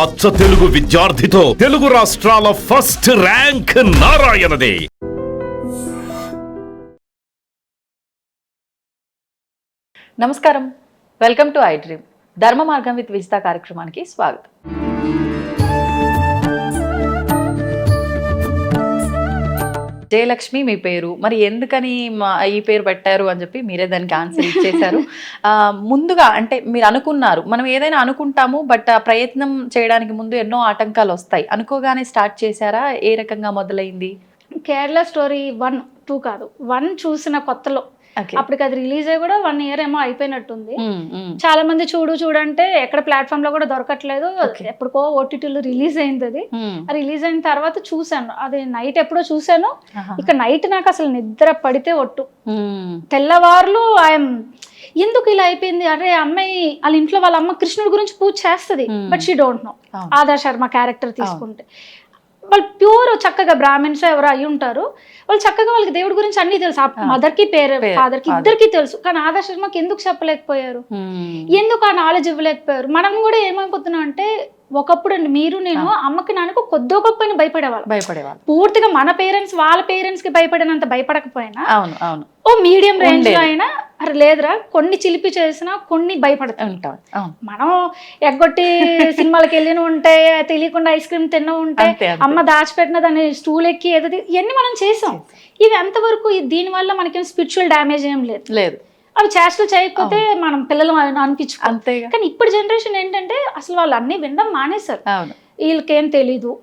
అచ్చ తెలుగు విద్యార్థితో తెలుగు రాష్ట్రాల first rank నారాయణదే. నమస్కారం, వెల్కమ్ టు ఐ డ్రీమ్. ధర్మ మార్గం విత్ విజిత కార్యక్రమానికి స్వాగతం. జయలక్ష్మి మీ పేరు, మరి ఎందుకని ఈ పేరు పెట్టారు అని చెప్పి మీరే దానికి ఆన్సర్ ఇచ్చేశారు. ముందుగా అంటే మీరు అనుకున్నారు, మనం ఏదైనా అనుకుంటాము, బట్ ఆ ప్రయత్నం చేయడానికి ముందు ఎన్నో ఆటంకాలు వస్తాయి. అనుకోగానే స్టార్ట్ చేశారా? ఏ రకంగా మొదలైంది? కేరళ స్టోరీ 1, 2 కాదు, 1 చూసిన కొత్తలో, అప్పటికి అది రిలీజ్ అయ్యి కూడా 1 year ఏమో అయిపోయినట్టుంది. చాలా మంది చూడంటే ఎక్కడ ప్లాట్ఫామ్ లో కూడా దొరకట్లేదు. ఎప్పటికో ఓటీటీలో రిలీజ్ అయింది. అది రిలీజ్ అయిన తర్వాత చూసాను, అది నైట్ ఎప్పుడో చూసాను. ఇక నైట్ నాకు అసలు నిద్ర పడితే ఒట్టు, తెల్లవారులు ఐఎమ్ ఎందుకు ఇలా అయిపోయింది. అరే అమ్మాయి వాళ్ళ ఇంట్లో వాళ్ళ అమ్మ కృష్ణుడి గురించి పూజ చేస్తుంది, but she don't know. Other Sharma character తీసుకుంటే వాళ్ళు ప్యూర్ చక్కగా బ్రాహ్మిన్స్ ఎవరు అయి ఉంటారు, వాళ్ళు చక్కగా వాళ్ళకి దేవుడి గురించి అన్ని తెలుసు. మదర్ కి ఫాదర్ కి ఇద్దరికి తెలుసు, కానీ ఆదర్ శర్మకి ఎందుకు చెప్పలేకపోయారు, ఎందుకు ఆ నాలెడ్జ్ ఇవ్వలేకపోయారు? మనం కూడా ఏమైపోతున్నాం అంటే, ఒకప్పుడు మీరు నేను అమ్మకి నాన్నకు కొద్దో గొప్పని భయపడేవాళ్ళు. పూర్తిగా మన పేరెంట్స్ వాళ్ళ పేరెంట్స్ కి భయపడినంత భయపడకపోయినా ఓ మీడియం రేంజ్ లో అయినా అరే లేదురా, కొన్ని చిలిపి చేసినా కొన్ని భయపడుతుంటాం. మనం ఎగ్గొట్టి సినిమాలకు వెళ్ళిన ఉంటే, తెలియకుండా ఐస్ క్రీమ్ తిన్న ఉంటే, అమ్మ దాచిపెట్టిన దాన్ని స్టూల్ ఎక్కి ఎదుటి ఇవన్నీ మనం చేసాం. ఇవి ఎంతవరకు దీనివల్ల మనకేం స్పిరిచువల్ డ్యామేజ్ ఏం లేదు. అవి చేష్టలు చేయకపోతే మనం పిల్లలు అనిపించుకో. కానీ ఇప్పుడు జనరేషన్ ఏంటంటే అసలు వాళ్ళు అన్ని వినడం మానేశారు. వీళ్ళకేం తెలీదు,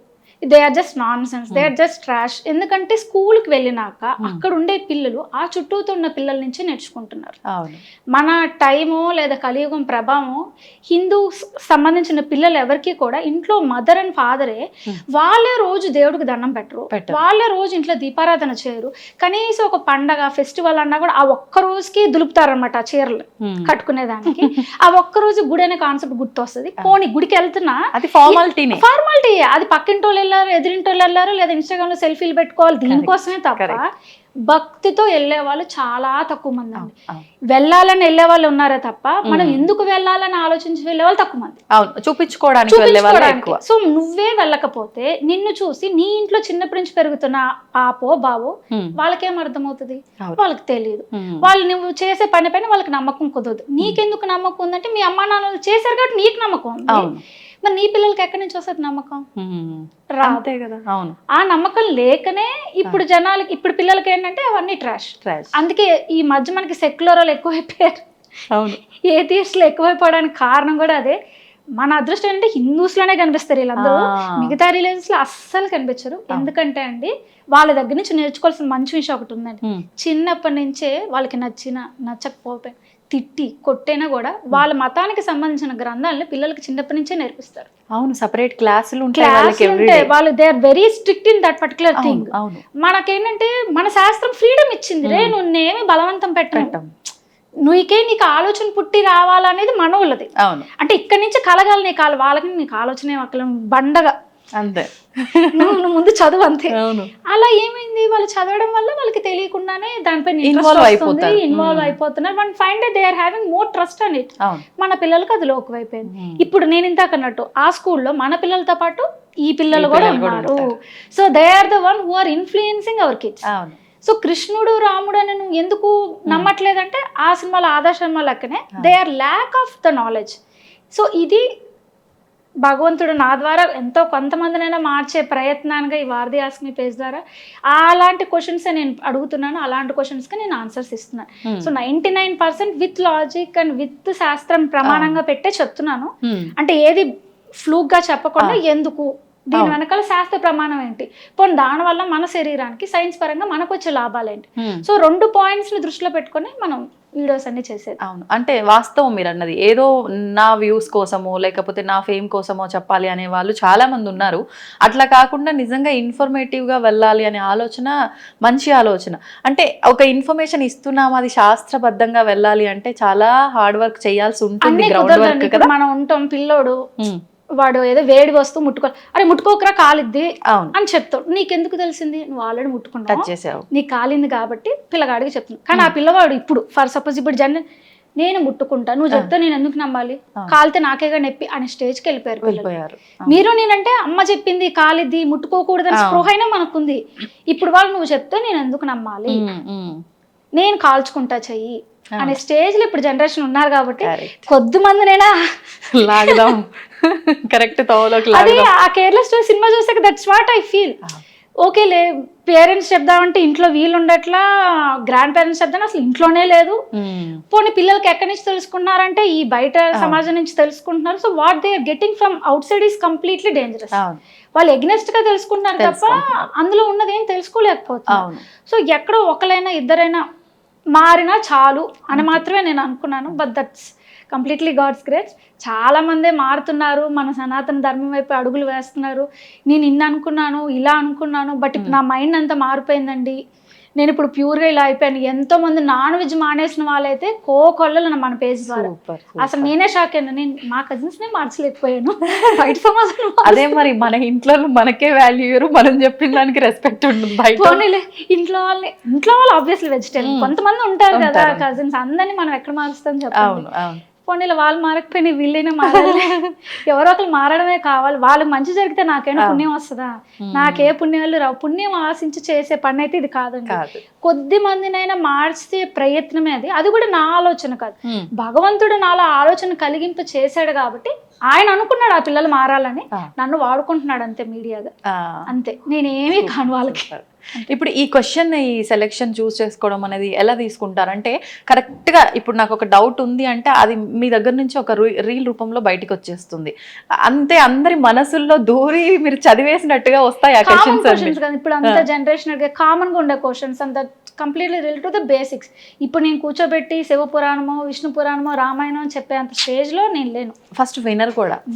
they are just nonsense, they are just trash. ఎందుకంటే స్కూల్కి వెళ్ళినాక అక్కడ ఉండే పిల్లలు ఆ చుట్టూతో ఉన్న పిల్లల నుంచి నేర్చుకుంటున్నారు. మన టైము లేదా కలియుగం ప్రభావం హిందూ సంబంధించిన పిల్లలు ఎవరికి కూడా ఇంట్లో మదర్ అండ్ ఫాదరే వాళ్ళే రోజు దేవుడికి దండం పెట్టరు, వాళ్ళే రోజు ఇంట్లో దీపారాధన చేయరు. కనీసం ఒక పండగ ఫెస్టివల్ అన్నా కూడా ఆ ఒక్క రోజుకి దులుపుతారనమాట ఆ చీరలు కట్టుకునేదానికి. ఆ ఒక్క రోజు గుడి అనే కాన్సెప్ట్ గుర్తొస్తుంది. పోనీ గుడికి వెళ్తున్నా అది ఫార్మాలిటీ, అది పక్కింటోళ్ళు వెళ్ళారు, ఎదురింటోళ్ళు వెళ్ళారు, లేదా ఇన్స్టాగ్రామ్ లో సెల్ఫీలు పెట్టుకోవాలి, దీనికోసమే తప్ప భక్తితో వెళ్ళే వాళ్ళు చాలా తక్కువ మంది అండి. వెళ్ళాలని వెళ్ళే వాళ్ళు ఉన్నారే తప్ప మనం ఎందుకు వెళ్ళాలని ఆలోచించి వెళ్ళే వాళ్ళు తక్కువ మంది, చూపించుకోవడానికి. సో నువ్వే వెళ్ళకపోతే నిన్ను చూసి నీ ఇంట్లో చిన్నప్పటి నుంచి పెరుగుతున్న పాపో బావో వాళ్ళకేం అర్థమవుతుంది? వాళ్ళకి తెలియదు. వాళ్ళు నువ్వు చేసే పని పైన వాళ్ళకి నమ్మకం కుదరదు. నీకెందుకు నమ్మకం ఉందంటే మీ అమ్మా నాన్నలు చేశారు కాబట్టి నీకు నమ్మకం ఉంది. మరి నీ పిల్లలకి ఎక్కడి నుంచి వస్తుంది నమ్మకం? రాదే కదా. ఆ నమ్మకం లేకనే ఇప్పుడు జనాలకి, ఇప్పుడు పిల్లలకి ఏంటంటే అవన్నీ ట్రాష్. అందుకే ఈ మధ్య మనకి సెక్యులర్ వాళ్ళు ఎక్కువైపోయారు, ఏథియిస్టులు ఎక్కువైపోవడానికి కారణం కూడా అదే. మన అదృష్టం అంటే హిందూస్ లోనే కనిపిస్తారు వీళ్ళందరూ, మిగతా రిలీజియన్స్ లో అస్సలు కనిపించరు. ఎందుకంటే అండి వాళ్ళ దగ్గర నుంచి నేర్చుకోవాల్సిన మంచి విషయం ఒకటి ఉందండి. చిన్నప్పటి నుంచే వాళ్ళకి నచ్చకపోతే తిట్టి కొట్టైనా కూడా వాళ్ళ మతానికి సంబంధించిన గ్రంథాలను పిల్లలకి చిన్నప్పటి నుంచే నేర్పిస్తారు. అవును, సెపరేట్ క్లాసులు ఉంటాయి. వాళ్ళు they are very strict in that particular thing. మనకేంటంటే మన శాస్త్రం ఫ్రీడమ్ ఇచ్చింది రే, నువ్వేమి బలవంతం పెట్టడం, నీకు ఆలోచన పుట్టి రావాలనేది మనోళ్ళది. అంటే ఇక్కడి నుంచి కలగాలి నీకు, వాళ్ళకి నీకు ఆలోచన బండగా అంతే, నువ్వు ముందు చదువు అంతే. అలా ఏమైంది, వాళ్ళు చదవడం వల్ల వాళ్ళకి తెలియకుండానే దానిపైన ఇన్వాల్వ్ అయిపోతున్నారు. One find they are having more trust on it. మన పిల్లలకి అది లోకమైపోయింది. ఇప్పుడు నేను ఇందాక అన్నట్టు ఆ స్కూల్లో మన పిల్లలతో పాటు ఈ పిల్లలు కూడా ఉన్నారు. So they are the one who are influencing our kids. So కృష్ణుడు రాముడు అని నువ్వు ఎందుకు నమ్మట్లేదంటే ఆ సినిమాలో ఆదర్శ శర్మ లెక్కనే they are lack of the knowledge. So ఇది భగవంతుడు నా ద్వారా ఎంతో కొంతమందినైనా మార్చే ప్రయత్నానికి ఈ వారధి ఆస్క్ మీ పేజ్ ద్వారా అలాంటి క్వశ్చన్స్ నేను అడుగుతున్నాను, అలాంటి క్వశ్చన్స్కి నేను ఆన్సర్స్ ఇస్తున్నాను. So 99% with logic and with శాస్త్రం ప్రమాణంగా పెట్టే చెప్తున్నాను. అంటే ఏది ఫ్లూక్ గా చెప్పకుండా ఎందుకు, దీని వెనకాల శాస్త్ర ప్రమాణం ఏంటి, పోనీ దానివల్ల మన శరీరానికి సైన్స్ పరంగా మనకు వచ్చే లాభాలు ఏంటి. సో 2 points ని దృష్టిలో పెట్టుకొని మనం వీడియోస్ అన్ని చేసేది. అవును, అంటే వాస్తవం మీరు అన్నది. ఏదో నా వ్యూస్ కోసమో లేకపోతే నా ఫేమ్ కోసమో చెప్పాలి అనే వాళ్ళు చాలా మంది ఉన్నారు. అట్లా కాకుండా నిజంగా ఇన్ఫర్మేటివ్గా వెళ్ళాలి అనే ఆలోచన మంచి ఆలోచన. అంటే ఒక ఇన్ఫర్మేషన్ ఇస్తున్నాం, అది శాస్త్రబద్ధంగా వెళ్ళాలి అంటే చాలా హార్డ్ వర్క్ చేయాల్సి ఉంటుంది. గ్రౌండ్ వర్క్ కదా. మనం ఉంటాం, పిల్లోడు వాడు ఏదో వేడి వస్తువు ముట్టుకోవాలి, అరే ముట్టుకోకరా కాలిద్ది అని చెప్తాడు. నీకెందుకు తెలిసింది? నువ్వు ఆల్రెడీ ముట్టుకున్నావు, నీకు కాలింది కాబట్టి పిల్లగాడికి చెప్తున్నావు. కానీ ఆ పిల్లవాడు ఇప్పుడు ఫర్ సపోజ్ ఇప్పుడు నేను ముట్టుకుంటా, నువ్వు చెప్తే నేను ఎందుకు నమ్మాలి, కాలితే నాకేగా నొప్పి అనే స్టేజ్కి వెళ్ళిపోయారు. మీరు నేనంటే అమ్మ చెప్పింది కాలిద్ది ముట్టుకోకూడదని స్పృహ అయినా మనకుంది. ఇప్పుడు వాళ్ళు నువ్వు చెప్తే నేను ఎందుకు నమ్మాలి, నేను కాల్చుకుంటా చెయ్యి అనే స్టేజ్ లో ఇప్పుడు జనరేషన్ ఉన్నారు కాబట్టి కొద్ది మందినైనా లాగదాం కరెక్ట్ తోలోకి. అదే ఆ కేరళ స్టోరీ సినిమా చూసాక దట్స్ వాట్ ఐ ఫీల్. ఓకేలే పేరెంట్స్ చెప్దామంటే ఇంట్లో వీళ్ళు ఉండట్లా, గ్రాండ్ పేరెంట్స్ చెప్దాం అసలు ఇంట్లోనే లేదు. పోనీ పిల్లలకి ఎక్కడి నుంచి తెలుసుకున్నారంటే ఈ బయట సమాజం నుంచి తెలుసుకుంటున్నారు. So what they are getting from outside is completely dangerous. వాళ్ళు ఎగ్నెస్ట్ గా తెలుసుకుంటున్నారు తప్ప అందులో ఉన్నది ఏం తెలుసుకోలేకపోతున్నారు. సో ఎక్కడో ఒకరైనా ఇద్దరైనా మారినా చాలు అని మాత్రమే నేను అనుకున్నాను. But that's completely God's grace. చాలా మందే మారుతున్నారు, మన సనాతన ధర్మం వైపు అడుగులు వేస్తున్నారు. నేను ఇన్ని అనుకున్నాను, ఇలా అనుకున్నాను, బట్ ఇప్పుడు నా మైండ్ అంతా మారిపోయిందండి, నేను ఇప్పుడు ప్యూర్గా ఇలా అయిపోయాను. ఎంతో మంది నాన్ వెజ్ మానేసిన వాళ్ళైతే కోకొల్లలు మన పేజ్ ద్వారా. అసలు నేనే షాక్ అయ్యాను. నేను మా కజిన్స్ నే మార్చలేకపోయాను బయట సమాజం. అదే మరి మన ఇంట్లో మనకే వాల్యూ, మనం చెప్పిన దానికి రెస్పెక్ట్ ఉంటుంది బయట. పోనీలే ఇంట్లో వాళ్ళు ఆబ్వియస్లీ వెజిటేరియన్, కొంతమంది ఉంటారు కదా కజిన్స్, అందరినీ మనం ఎక్కడ మారుస్తాం చెప్పండి. పోనీలో వాళ్ళు మారకపోయినా వీళ్ళైనా మారాలి. ఎవరో ఒకరు మారడమే కావాలి. వాళ్ళకి మంచి జరిగితే నాకైనా పుణ్యం వస్తుందా, నాకే పుణ్యాలు రావు. పుణ్యం ఆశించి చేసే పని అయితే ఇది కాదండి. కొద్ది మందినైనా మార్చే ప్రయత్నమే అది కూడా నా ఆలోచన కాదు, భగవంతుడు నాలో ఆలోచన కలిగింపు చేశాడు కాబట్టి ఆయన అనుకున్నాడు ఆ పిల్లలు మారాలని, నన్ను వాడుకుంటున్నాడు అంతే మీడియాగా, అంతే. నేనేమీ కాను వాళ్ళకి. ఇప్పుడు ఈ క్వశ్చన్, ఈ సెలెక్షన్ చూస్ చేసుకోవడం అనేది ఎలా తీసుకుంటారంటే కరెక్ట్గా ఇప్పుడు నాకు ఒక డౌట్ ఉంది అంటే అది మీ దగ్గర నుంచి ఒక రీల్ రూపంలో బయటకు వచ్చేస్తుంది అంతే, అందరి మనసుల్లో దూరి మీరు చదివేసినట్టుగా వస్తాయి ఆ క్వశ్చన్స్. ఇప్పుడు అంత జనరేషనల్ గా కామన్ గా ఉండే క్వశ్చన్స్, అంత completely related to the basics. ఇప్పుడు నేను కూర్చోబెట్టి శివ పురాణమో విష్ణు పురాణమో రామాయణం అని చెప్పే అంత స్టేజ్ లో నేను లేను. ఫస్ట్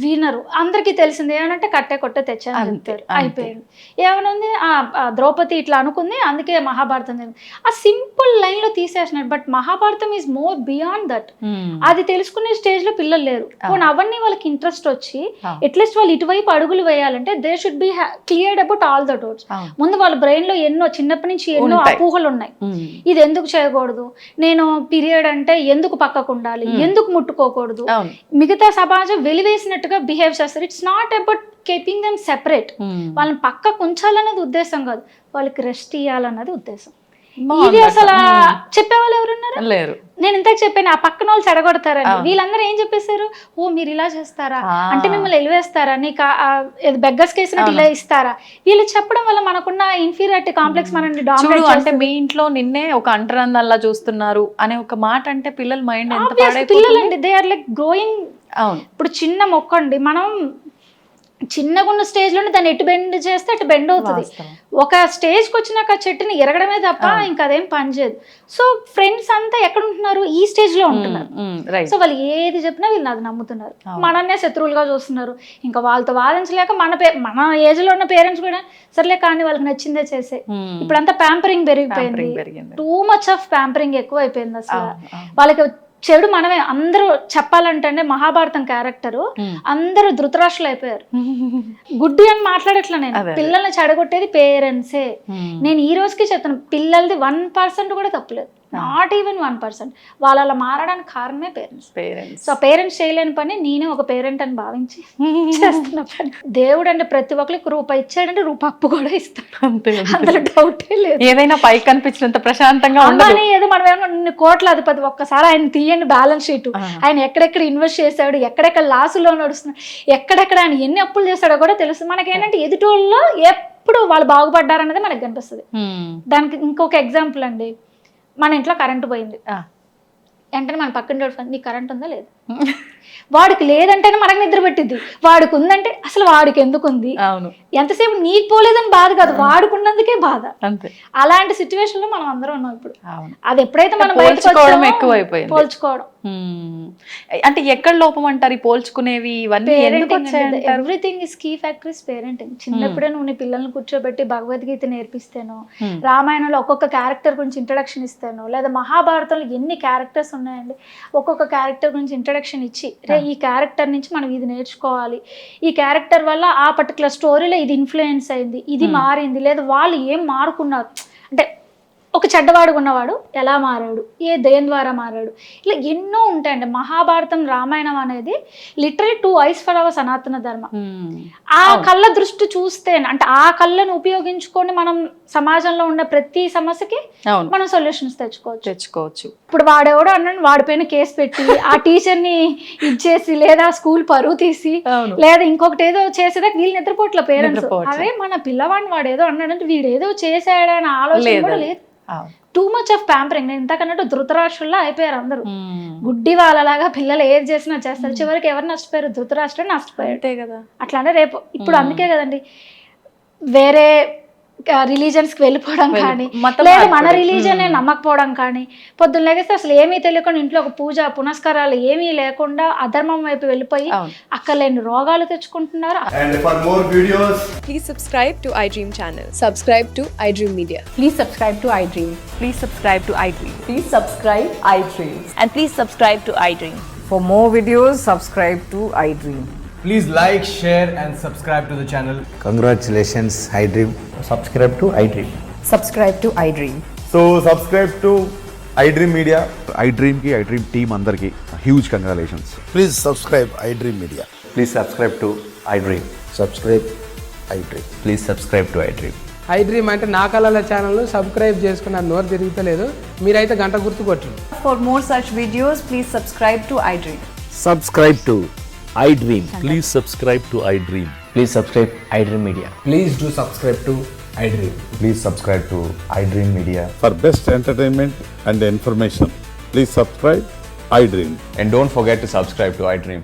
వినరు అందరికీ తెలిసింది ఏమనంటే కట్టే కొట్టే తెచ్చాను చెప్తారు, అయిపోయింది. ఏమనుంది ద్రౌపది ఇట్లా అనుకుంది అందుకే మహాభారతం, ఆ సింపుల్ లైన్ లో తీసేసినాడు. But Mahabharatam is more beyond that. అది తెలుసుకునే స్టేజ్ లో పిల్లలు లేరు. పోనీ అవన్నీ వాళ్ళకి ఇంట్రెస్ట్ వచ్చి అట్లీస్ట్ వాళ్ళు ఇటువైపు అడుగులు వేయాలంటే they should be cleared about all the doubts. ముందు వాళ్ళ బ్రెయిన్ లో ఎన్నో చిన్నప్పటి నుంచి ఎన్నో అపోహలు ఉన్నాయి. ఇది ఎందుకు చేయకూడదు, నేను పీరియడ్ అంటే ఎందుకు పక్కకు ఉండాలి, ఎందుకు ముట్టుకోకూడదు, మిగతా సమాజం వెలివేసినట్టుగా బిహేవ్ చేస్తారు. It's not about keeping them separate. వాళ్ళని పక్కకు ఉంచాలన్నది ఉద్దేశం కాదు, వాళ్ళకి రెస్ట్ ఇవ్వాలన్నది ఉద్దేశం. ఇది అసలు చెప్పేవాళ్ళు ఎవరున్నారు లేరు. నేను ఇంతకు చెప్పాను ఆ పక్కన వాళ్ళు చెడగొడతారని, వీళ్ళందరూ ఏం చెప్పేశారు, ఓ మీరు ఇలా చేస్తారా అంటే మిమ్మల్ని ఎలివేస్తారా, నీకు బెగ్గర్స్ కేసినట్టు ఇలా ఇస్తారా. వీళ్ళు చెప్పడం వల్ల మనకున్న ఇన్ఫీరియారిటీ కాంప్లెక్స్ మనల్ని డామినేట్. అంటే మీ ఇంట్లో నిన్నే ఒక అంటరాందల్లా చూస్తున్నారు అనే ఒక మాట అంటే పిల్లల మైండ్ ఎంత పాడైపోతుంది. పిల్లలండి దే ఆర్ లైక్ గ్రోయింగ్. అవును, ఇప్పుడు చిన్న మొక్క అండి, మనం చిన్నగా ఉన్న స్టేజ్ లోనే దాన్ని ఎటు బెండ్ చేస్తే అటు బెండ్ అవుతుంది. ఒక స్టేజ్కి వచ్చినాక చెట్టుని ఎరగడమే తప్ప ఇంకా అదేం పనిచేయదు. సో ఫ్రెండ్స్ అంతా ఎక్కడ ఉంటున్నారు, ఈ స్టేజ్ లో ఉంటున్నారు. సో వాళ్ళు ఏది చెప్పినా వీళ్ళు అది నమ్ముతున్నారు, మనన్నే శత్రువులుగా చూస్తున్నారు. ఇంకా వాళ్ళతో వాదించలేక మన ఏజ్ లో ఉన్న పేరెంట్స్ కూడా సర్లే కానీ వాళ్ళకి నచ్చిందే చేసే. ఇప్పుడంతా ప్యాంపరింగ్ పెరిగిపోయింది, టూ మచ్ ఆఫ్ ప్యాంపరింగ్ ఎక్కువ అయిపోయింది. అసలు వాళ్ళకి చెడు మనమే. అందరూ చెప్పాలంటే మహాభారతం క్యారెక్టరు అందరూ ధృతరాష్ట్రులు అయిపోయారు. గుడ్డి అని మాట్లాడట్లా నేను, పిల్లల్ని చెడగొట్టేది పేరెంట్సే. నేను ఈ రోజుకి చెప్తాను, పిల్లలది 1% కూడా తప్పులేదు, నాట్ ఈవెన్ 1%. వాళ్ళు అలా మారడానికి కారణమే పేరెంట్స్. సో పేరెంట్స్ చేయలేని పని నేనే ఒక పేరెంట్ అని భావించి చేస్తున్న పని. దేవుడు అంటే ప్రతి ఒక్కరికి రూపాయి ఇచ్చాడంటే రూపాయి అప్పు కూడా ఇస్తాడు, అందులో డౌటే లేదు. ఏదైనా పైకి కనిపించినంత ప్రశాంతంగా ఉండాలి. ఏదో మనం ఏమన్నా కోట్ల అధిపతి, ఒక్కసారి ఆయన తీయండి బ్యాలెన్స్ షీట్, ఆయన ఎక్కడెక్కడ ఇన్వెస్ట్ చేశాడు, ఎక్కడెక్కడ లాసులో నడుస్తున్నాడు, ఎక్కడెక్కడ ఆయన ఎన్ని అప్పులు చేశాడో కూడా తెలుసు. మనకేంటంటే ఎదుటోళ్ళలో ఎప్పుడు వాళ్ళు బాగుపడ్డారన్నది మనకు కనిపిస్తుంది. దానికి ఇంకొక ఎగ్జాంపుల్ అండి, మన ఇంట్లో కరెంటు పోయింది వెంటనే మన పక్కన నీకు కరెంట్ ఉందా లేదా, వాడికి లేదంటేనే మనకు నిద్ర పెట్టిద్ది, వాడికి ఉందంటే అసలు వాడికి ఎందుకు ఉంది, ఎంతసేపు నీకు పోలేదని బాధ కాదు, వాడుకున్నందుకే బాధ. అలాంటి సిచ్యువేషన్ లో మనం అందరం ఉన్నాం ఇప్పుడు. అది ఎప్పుడైతే మనం పోల్చుకోవడం ఎక్కువైపోయింది, పోల్చుకోవడం అంటే ఎక్కడ లోపం అంటారు ఈ పోల్చుకునేవి ఇవన్నీ? Everything is key factor is parenting. చిన్నప్పుడే నువ్వు నీ పిల్లల్ని కూర్చోబెట్టి భగవద్గీత నేర్పిస్తేనో, రామాయణంలో ఒక్కొక్క క్యారెక్టర్ గురించి ఇంట్రడక్షన్ ఇస్తాను, లేదా మహాభారతంలో ఎన్ని క్యారెక్టర్స్ ఉన్నాయండి, ఒక్కొక్క క్యారెక్టర్ గురించి ఇంట్రడక్షన్ ఇచ్చి ఈ క్యారెక్టర్ నుంచి మనం ఇది నేర్చుకోవాలి, ఈ క్యారెక్టర్ వల్ల ఆ పర్టికులర్ స్టోరీలో ఇది ఇన్ఫ్లుయెన్స్ అయింది, ఇది మారింది, లేదా వాళ్ళు ఏం మారుకున్నారు అంటే ఒక చెడ్డవాడుగా ఉన్నవాడు ఎలా మారాడు, దేని ద్వారా మారాడు, ఇలా ఎన్నో ఉంటాయండి. మహాభారతం రామాయణం అనేది లిటరలీ 2 eyes ఫర్ అవర్ సనాతన ధర్మ. ఆ కళ్ళ దృష్టి చూస్తే అంటే ఆ కళ్ళను ఉపయోగించుకొని మనం సమాజంలో ఉన్న ప్రతి సమస్యకి మనం సొల్యూషన్స్ తెచ్చుకోవచ్చు. ఇప్పుడు వాడెవడో అన్నాడు, వాడిపైన కేసు పెట్టి ఆ టీచర్ని ఇచ్చేసి లేదా స్కూల్ పరువు తీసి లేదా ఇంకొకటి ఏదో చేసేదాకా వీళ్ళు నిద్రపోట్ల పేరెంట్స్. అదే మన పిల్లవాడిని వాడు ఏదో అన్నాడంటే వీడేదో చేసాడని ఆలోచన కూడా లేదు. Too much of pampering. నేను ఇంతకన్నట్టు ధృతరాష్ట్రుల్లో అయిపోయారు అందరూ. గుడ్డి వాళ్ళలాగా పిల్లలు ఏది చేసినా చేస్తారు. చివరికి ఎవరు నష్టపోయారు? ధృతరాష్ట్రుడు నష్టపోయారు కదా. అట్లానే రేపు ఇప్పుడు అందుకే కదండి వేరే రిలీజన్స్ కి వెళ్ళిపోవడం కానీ, లేదా మన రిలీజన్ నమ్మకపోవడం కానీ, పొద్దున్న లేగిస్తే అసలు ఏమీ తెలియకుండా ఇంట్లో ఒక పూజ పునస్కారాలు ఏమీ లేకుండా అధర్మం వైపు వెళ్ళిపోయి అక్కడ లేని రోగాలు తెచ్చుకుంటున్నారు. And for more videos, please subscribe to iDream channel. Subscribe to iDream Media. Please subscribe to iDream. Please subscribe to iDream. Please subscribe iDream. And please subscribe to iDream. For more videos, subscribe to iDream. please like, share and subscribe to the channel. Congratulations, iDream. Subscribe to iDream. Subscribe to iDream. So subscribe to iDream Media. iDream ki iDream team andarki huge congratulations. Please subscribe iDream Media. Please subscribe to iDream. Subscribe iDream. Please subscribe to iDream. iDream అంటే నా కళల ఛానల్ను subscribe చేసుకున్న నోరు తిరుగుతలేదు, మీరైతే గంట గుర్తు కొట్టండి. For more such videos, please subscribe to iDream. Subscribe to iDream. Please subscribe to iDream. Please subscribe iDream Media. Please do subscribe to iDream. Please subscribe to iDream Media. For best entertainment and information, please subscribe iDream. And don't forget to subscribe to iDream.